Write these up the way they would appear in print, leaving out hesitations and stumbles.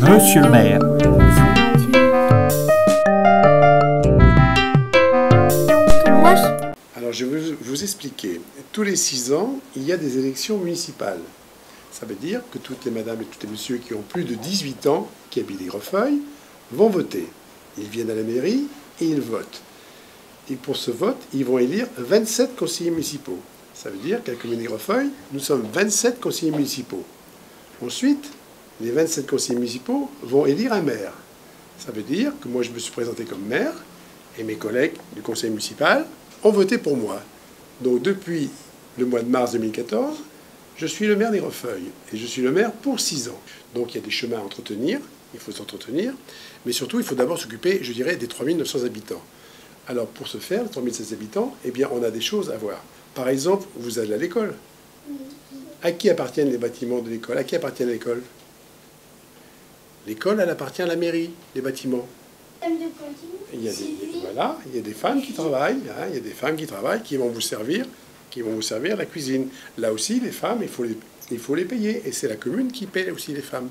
Monsieur le maire. Alors je vais vous expliquer. Tous les 6 ans, il y a des élections municipales. Ça veut dire que toutes les madames et tous les messieurs qui ont plus de 18 ans, qui habitent Aigrefeuille, vont voter. Ils viennent à la mairie et ils votent. Et pour ce vote, ils vont élire 27 conseillers municipaux. Ça veut dire qu'à la commune d'Aigrefeuille, nous sommes 27 conseillers municipaux. Ensuite, les 27 conseillers municipaux vont élire un maire. Ça veut dire que moi, je me suis présenté comme maire et mes collègues du conseil municipal ont voté pour moi. Donc depuis le mois de mars 2014, je suis le maire d'Aigrefeuille et je suis le maire pour 6 ans. Donc il y a des chemins à entretenir, il faut s'entretenir, mais surtout il faut d'abord s'occuper, je dirais, des 3900 habitants. Alors pour ce faire, les 3600 habitants, eh bien on a des choses à voir. Par exemple, vous allez à l'école. À qui appartiennent les bâtiments de l'école? À qui appartient l'école? L'école, elle appartient à la mairie, les bâtiments. Il y a des femmes qui travaillent, hein, il y a des femmes qui travaillent, qui vont vous servir la cuisine. Là aussi, les femmes, il faut les payer. Et c'est la commune qui paie aussi les femmes.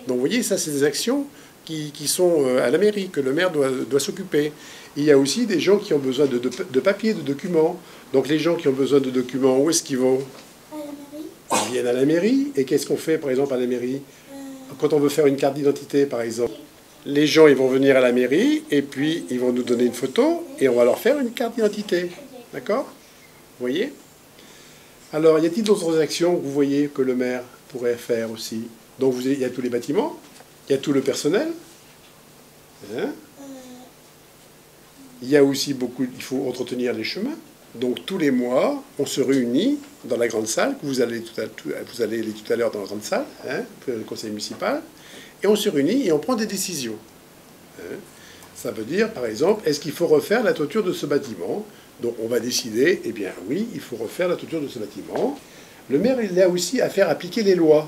Donc vous voyez, ça, c'est des actions qui sont à la mairie, que le maire doit s'occuper. Il y a aussi des gens qui ont besoin de papiers, de documents. Donc les gens qui ont besoin de documents, où est-ce qu'ils vont? À la mairie. Ils viennent à la mairie. Et qu'est-ce qu'on fait, par exemple, à la mairie? Quand on veut faire une carte d'identité, par exemple, les gens, ils vont venir à la mairie et puis ils vont nous donner une photo et on va leur faire une carte d'identité. D'accord? Vous voyez? Alors, y a-t-il d'autres actions que vous voyez que le maire pourrait faire aussi? Donc, il y a tous les bâtiments, il y a tout le personnel. Hein? Il y a aussi il faut entretenir les chemins. Donc, tous les mois, on se réunit dans la grande salle, que vous allez aller tout à l'heure dans la grande salle, hein, le conseil municipal, et on se réunit et on prend des décisions. Hein. Ça veut dire, par exemple, est-ce qu'il faut refaire la toiture de ce bâtiment? Donc, on va décider, eh bien oui, il faut refaire la toiture de ce bâtiment. Le maire, il a aussi à faire appliquer les lois.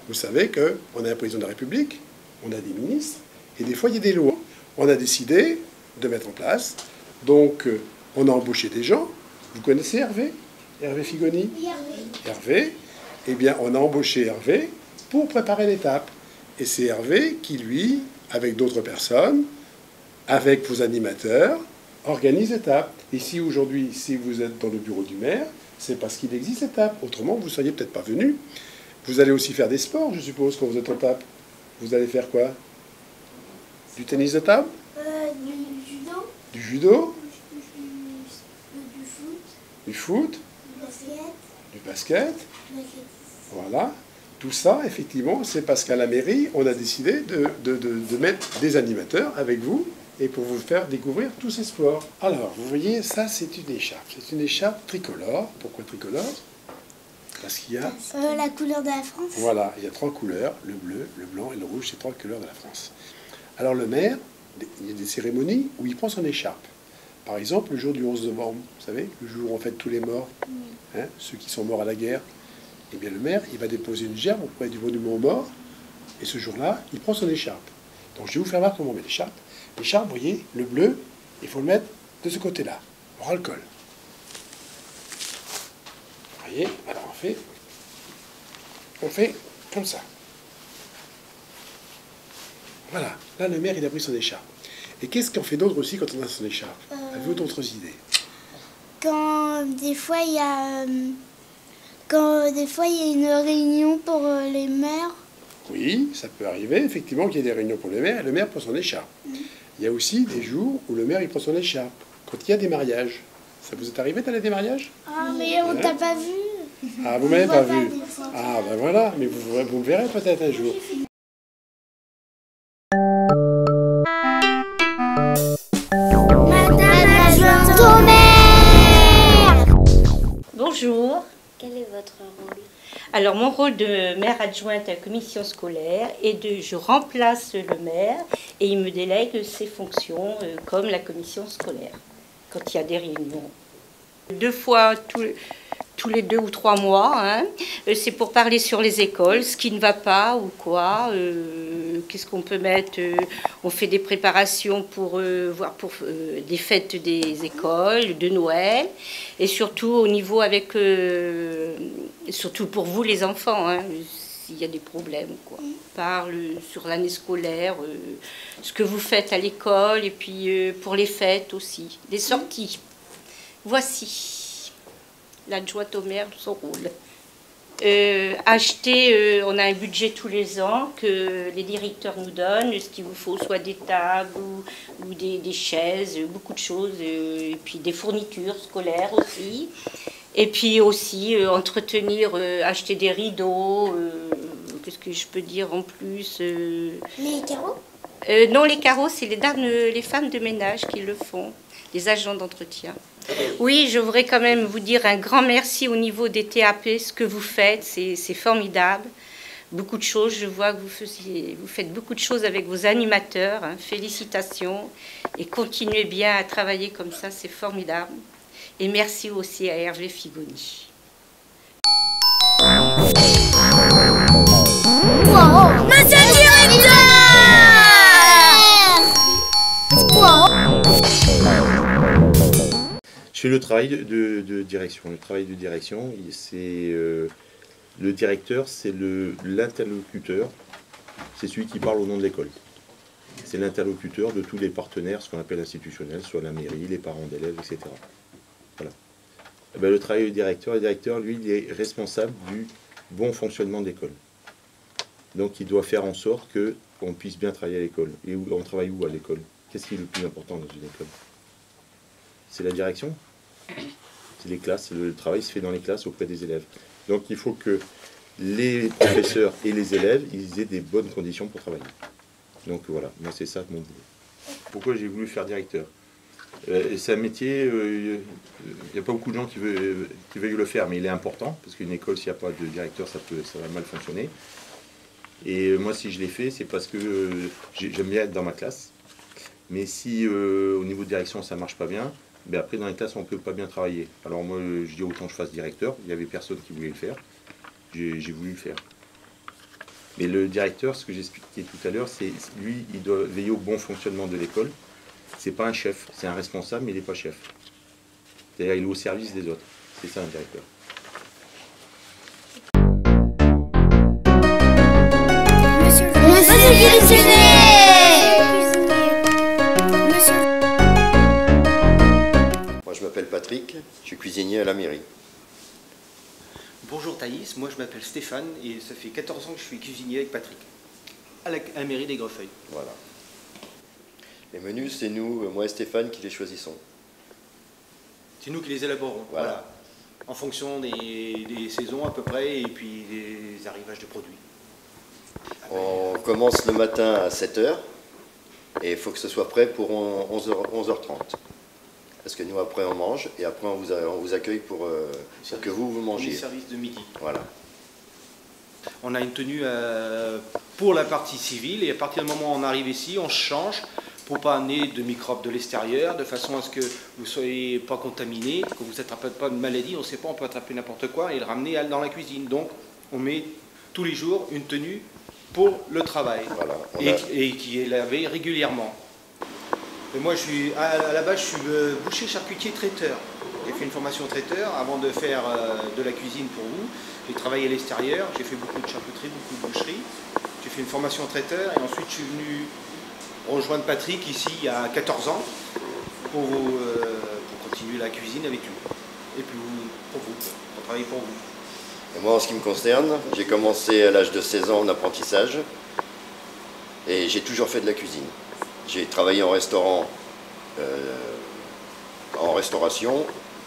Vous savez qu'on a un président de la République, on a des ministres, et des fois, il y a des lois. On a décidé de mettre en place. Donc, on a embauché des gens. Vous connaissez Hervé? Hervé Figoni? Oui, Hervé. Eh bien, on a embauché Hervé pour préparer l'étape. Et c'est Hervé qui, lui, avec d'autres personnes, avec vos animateurs, organise l'étape. Ici, aujourd'hui, si vous êtes dans le bureau du maire, c'est parce qu'il existe l'étape. Autrement, vous ne seriez peut-être pas venu. Vous allez aussi faire des sports, je suppose, quand vous êtes en table. Vous allez faire quoi? Du tennis de table? Du judo. Du judo? Du foot. Du foot. Du basket. Voilà. Tout ça, effectivement, c'est parce qu'à la mairie, on a décidé de mettre des animateurs avec vous et pour vous faire découvrir tous ces sports. Alors, vous voyez, ça, c'est une écharpe. C'est une écharpe tricolore. Pourquoi tricolore? Parce qu'il y a... la couleur de la France. Voilà, il y a 3 couleurs, le bleu, le blanc et le rouge, c'est 3 couleurs de la France. Alors le maire, il y a des cérémonies où il prend son écharpe. Par exemple, le jour du 11 novembre, vous savez, le jour où on fête tous les morts, hein, ceux qui sont morts à la guerre, eh bien le maire, il va déposer une gerbe auprès du monument aux morts, et ce jour-là, il prend son écharpe. Donc je vais vous faire voir comment on met l'écharpe. L'écharpe, vous voyez, le bleu, il faut le mettre de ce côté-là. On aura le col. Vous voyez, alors on fait comme ça. Voilà, là le maire, il a pris son écharpe. Et qu'est-ce qu'on fait d'autre aussi quand on a son écharpe? Avez-vous d'autres idées? Quand des fois il y a une réunion pour les maires. Oui, ça peut arriver, effectivement, qu'il y ait des réunions pour les maires, et le maire prend son écharpe. Il y a aussi des jours où le maire, il prend son écharpe. Quand il y a des mariages. Ça vous est arrivé d'aller à des mariages? Ah, mais on t'a pas vu. Ah, vous m'avez pas vu? Ah, ben voilà, mais vous me verrez peut-être un jour. Bonjour. Quel est votre rôle? Alors mon rôle de maire adjointe à la commission scolaire est je remplace le maire et il me délègue ses fonctions comme la commission scolaire quand il y a des réunions. 2 fois tous les 2 ou 3 mois, hein. C'est pour parler sur les écoles, ce qui ne va pas ou quoi, qu'est-ce qu'on peut mettre. On fait des préparations pour des fêtes des écoles, de Noël, et surtout au niveau surtout pour vous les enfants, hein. s'il y a des problèmes, quoi. On parle sur l'année scolaire, ce que vous faites à l'école, et puis pour les fêtes aussi, des sorties. Voici l'adjointe au maire, son rôle. Acheter, on a un budget tous les ans que les directeurs nous donnent, ce qu'il vous faut, soit des tables ou des chaises, beaucoup de choses, et puis des fournitures scolaires aussi. Et puis aussi entretenir, acheter des rideaux, qu'est-ce que je peux dire en plus Les carreaux? Non, les carreaux, c'est les femmes de ménage qui le font, les agents d'entretien. Oui, je voudrais quand même vous dire un grand merci au niveau des TAP, ce que vous faites, c'est formidable. Beaucoup de choses, je vois que vous faites beaucoup de choses avec vos animateurs, hein, félicitations, et continuez bien à travailler comme ça, c'est formidable. Et merci aussi à Hervé Figoni. Wow. Monsieur le directeur! Je fais le travail de direction. Le travail de direction, c'est le directeur, c'est l'interlocuteur, c'est celui qui parle au nom de l'école. C'est l'interlocuteur de tous les partenaires, ce qu'on appelle institutionnels, soit la mairie, les parents d'élèves, etc. Voilà. Et bien, le travail du directeur, lui, il est responsable du bon fonctionnement de l'école. Donc, il doit faire en sorte qu'on puisse bien travailler à l'école. Et on travaille où à l'école? Qu'est-ce qui est le plus important dans une école? C'est la direction. C'est les classes. Le travail se fait dans les classes auprès des élèves. Donc, il faut que les professeurs et les élèves, ils aient des bonnes conditions pour travailler. Donc, voilà. Moi, c'est ça mon boulot. Pourquoi j'ai voulu faire directeur? C'est un métier, il n'y a pas beaucoup de gens qui veulent le faire, mais il est important, parce qu'une école, s'il n'y a pas de directeur, ça va mal fonctionner. Et moi, si je l'ai fait, c'est parce que j'aime bien être dans ma classe. Mais si au niveau de direction, ça ne marche pas bien, ben après, dans les classes, on ne peut pas bien travailler. Alors moi, je dis autant que je fasse directeur. Il n'y avait personne qui voulait le faire. J'ai voulu le faire. Mais le directeur, ce que j'expliquais tout à l'heure, c'est lui, il doit veiller au bon fonctionnement de l'école. C'est pas un chef, c'est un responsable, mais il n'est pas chef. C'est-à-dire, il est au service des autres. C'est ça, un directeur. Moi, je m'appelle Patrick, je suis cuisinier à la mairie. Bonjour Thaïs, moi je m'appelle Stéphane et ça fait 14 ans que je suis cuisinier avec Patrick à la mairie des Greffeuilles. Voilà. Les menus, c'est nous, moi et Stéphane, qui les choisissons. C'est nous qui les élaborons, voilà. En fonction des saisons à peu près et puis des arrivages de produits. On commence le matin à 7 h et il faut que ce soit prêt pour 11h30. Parce que nous, après, on mange et après, on vous accueille pour que vous mangiez. Le service de midi. Voilà. On a une tenue pour la partie civile et à partir du moment où on arrive ici, on change pour ne pas amener de microbes de l'extérieur, de façon à ce que vous ne soyez pas contaminé, que vous n'attrapez pas de maladie, on ne sait pas, on peut attraper n'importe quoi et le ramener dans la cuisine. Donc, on met tous les jours une tenue pour le travail, voilà, et qui est lavée régulièrement. Et moi, à la base, je suis boucher, charcutier, traiteur. J'ai fait une formation traiteur avant de faire de la cuisine pour vous. J'ai travaillé à l'extérieur, j'ai fait beaucoup de charcuterie, beaucoup de boucherie. J'ai fait une formation traiteur et ensuite je suis venu rejoindre Patrick ici il y a 14 ans pour continuer la cuisine avec lui. Et puis pour travailler pour vous. Et moi, en ce qui me concerne, j'ai commencé à l'âge de 16 ans en apprentissage et j'ai toujours fait de la cuisine. J'ai travaillé en restaurant, en restauration,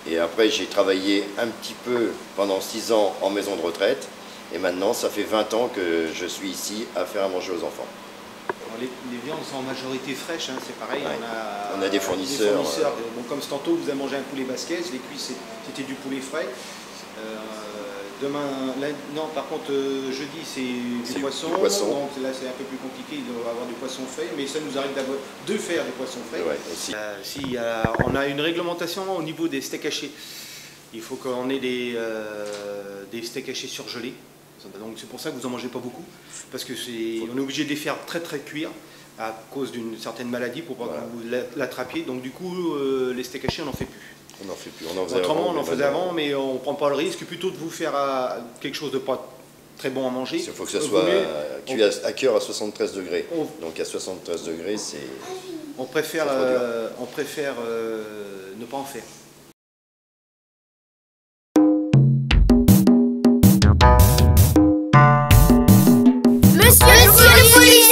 et après j'ai travaillé un petit peu pendant 6 ans en maison de retraite, et maintenant ça fait 20 ans que je suis ici à faire à manger aux enfants. Les viandes sont en majorité fraîches, hein, c'est pareil, ouais. On a des fournisseurs. Bon, comme tantôt vous avez mangé un poulet basquez, les cuisses c'était du poulet frais. Demain, non, par contre, jeudi, c'est du poisson. Donc là, c'est un peu plus compliqué, il doit avoir du poisson frais, mais ça nous arrive de faire des poissons frais. Ouais, on a une réglementation au niveau des steaks hachés. Il faut qu'on ait des steaks hachés surgelés. Donc c'est pour ça que vous n'en mangez pas beaucoup, parce qu'on est obligé de les faire très très cuire à cause d'une certaine maladie pour pas que vous l'attrapiez. Donc du coup, les steaks hachés, on n'en fait plus. On n'en fait plus. On en faisait Autrement, avant, on en faisait avant, mais on ne prend pas le risque plutôt de vous faire quelque chose de pas très bon à manger. Il faut que ce soit cuit à cœur à 73 degrés. Donc à 73 degrés, c'est... On préfère ne pas en faire. Monsieur le policier!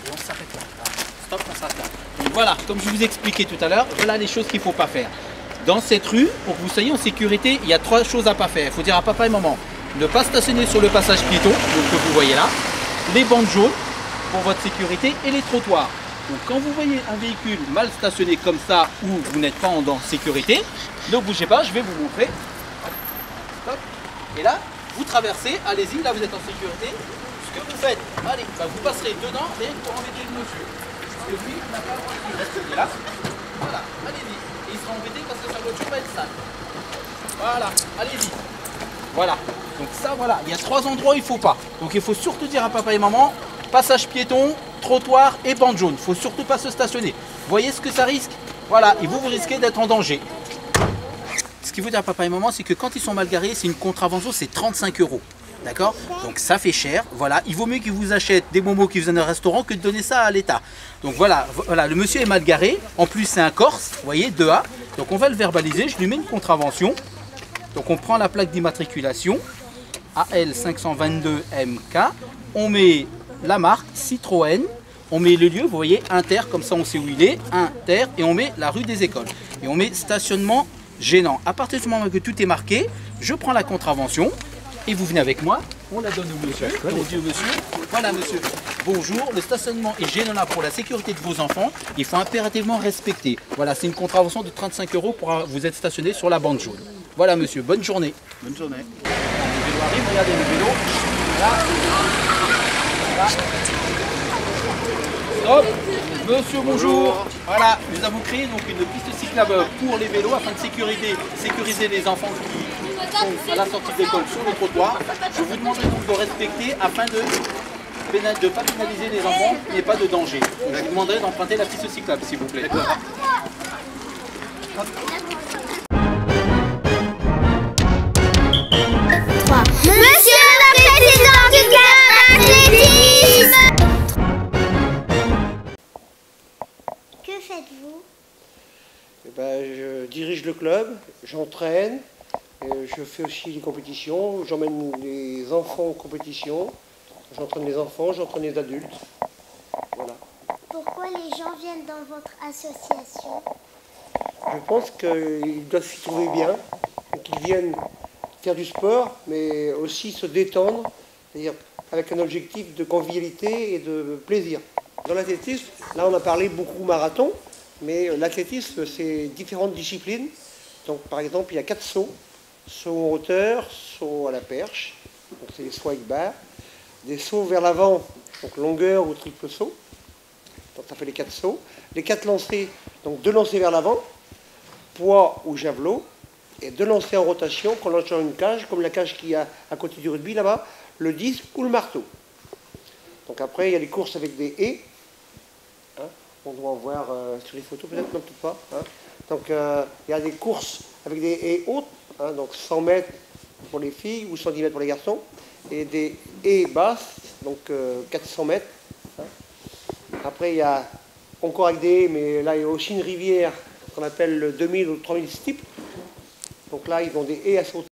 Et on s'arrête là. Stop, on s'arrête là. Donc voilà, comme je vous expliquais tout à l'heure, voilà les choses qu'il ne faut pas faire. Dans cette rue, pour que vous soyez en sécurité, il y a 3 choses à ne pas faire. Il faut dire à papa et maman, ne pas stationner sur le passage piéton, donc que vous voyez là, les bandes jaunes pour votre sécurité et les trottoirs. Donc quand vous voyez un véhicule mal stationné comme ça, où vous n'êtes pas en sécurité, ne bougez pas, je vais vous montrer. Stop. Et là, vous traversez, allez-y, là vous êtes en sécurité. Ce que vous faites, allez, bah vous passerez dedans et pour embêter le monsieur. Parce que lui, il n'a pas le droit de rester là. Voilà, allez-y. Et il sera embêté parce que sa voiture va être sale. Voilà, allez-y. Voilà. Donc ça, voilà, il y a 3 endroits où il ne faut pas. Donc il faut surtout dire à papa et maman, passage piéton, trottoir et bande jaune. Il ne faut surtout pas se stationner. Vous voyez ce que ça risque? Voilà, et vous risquez d'être en danger. Ce qu'il faut dire à papa et maman, c'est que quand ils sont mal garés, c'est une contravention, c'est 35 €. D'accord? Donc ça fait cher. Voilà, il vaut mieux qu'ils vous achètent des momos qui vous donnent un restaurant que de donner ça à l'État. Donc voilà, le monsieur est mal garé. En plus, c'est un Corse, vous voyez, 2A. Donc on va le verbaliser. Je lui mets une contravention. Donc on prend la plaque d'immatriculation AL 522MK. On met la marque Citroën. On met le lieu, vous voyez, Inter, comme ça on sait où il est. Inter, et on met la rue des Écoles. Et on met stationnement gênant. À partir du moment que tout est marqué, je prends la contravention. Et vous venez avec moi, on la donne au monsieur, et on dit au monsieur, voilà monsieur, bonjour, le stationnement est gênant pour la sécurité de vos enfants, il faut impérativement respecter. Voilà, c'est une contravention de 35 € pour vous être stationné sur la bande jaune. Voilà monsieur, bonne journée. Bonne journée. Le vélo arrive, regardez le vélo. Voilà. Stop. Monsieur, bonjour. Voilà, nous avons créé donc une piste cyclable pour les vélos afin de sécuriser les enfants qui sont à la sortie de l'école sur le trottoir. Je vous demanderai donc de respecter afin de ne pas pénaliser les enfants, qu'il n'y ait pas de danger. Donc, je vous demanderai d'emprunter la piste cyclable, s'il vous plaît. Monsieur le président du club d'athlétisme! Que faites-vous? Eh ben, je dirige le club, j'entraîne, je fais aussi des compétitions, j'emmène les enfants aux compétitions, j'entraîne les enfants, j'entraîne les adultes. Voilà. Pourquoi les gens viennent dans votre association? Je pense qu'ils doivent s'y trouver bien, qu'ils viennent faire du sport, mais aussi se détendre, c'est-à-dire avec un objectif de convivialité et de plaisir. Dans l'athlétisme, là on a parlé beaucoup marathon, mais l'athlétisme c'est différentes disciplines. Donc par exemple il y a 4 sauts, saut en hauteur, saut à la perche, donc c'est les sauts avec barre, des sauts vers l'avant, donc longueur ou triple saut, donc ça fait les 4 sauts, les 4 lancers, donc 2 lancers vers l'avant, poids ou javelot, et 2 lancers en rotation qu'on lance dans une cage, comme la cage qu'il y a à côté du rugby là-bas, le disque ou le marteau. Donc après il y a les courses avec des haies. On doit en voir sur les photos, peut-être, non, peut-être pas. Hein. Donc, il y a des courses avec des haies hautes, hein, donc 100 mètres pour les filles ou 110 mètres pour les garçons, et des haies basses, donc 400 mètres. Hein. Après, il y a encore avec des haies, mais là, il y a aussi une rivière qu'on appelle le 2000 ou 3000 steeps. Donc là, ils ont des haies à sauter.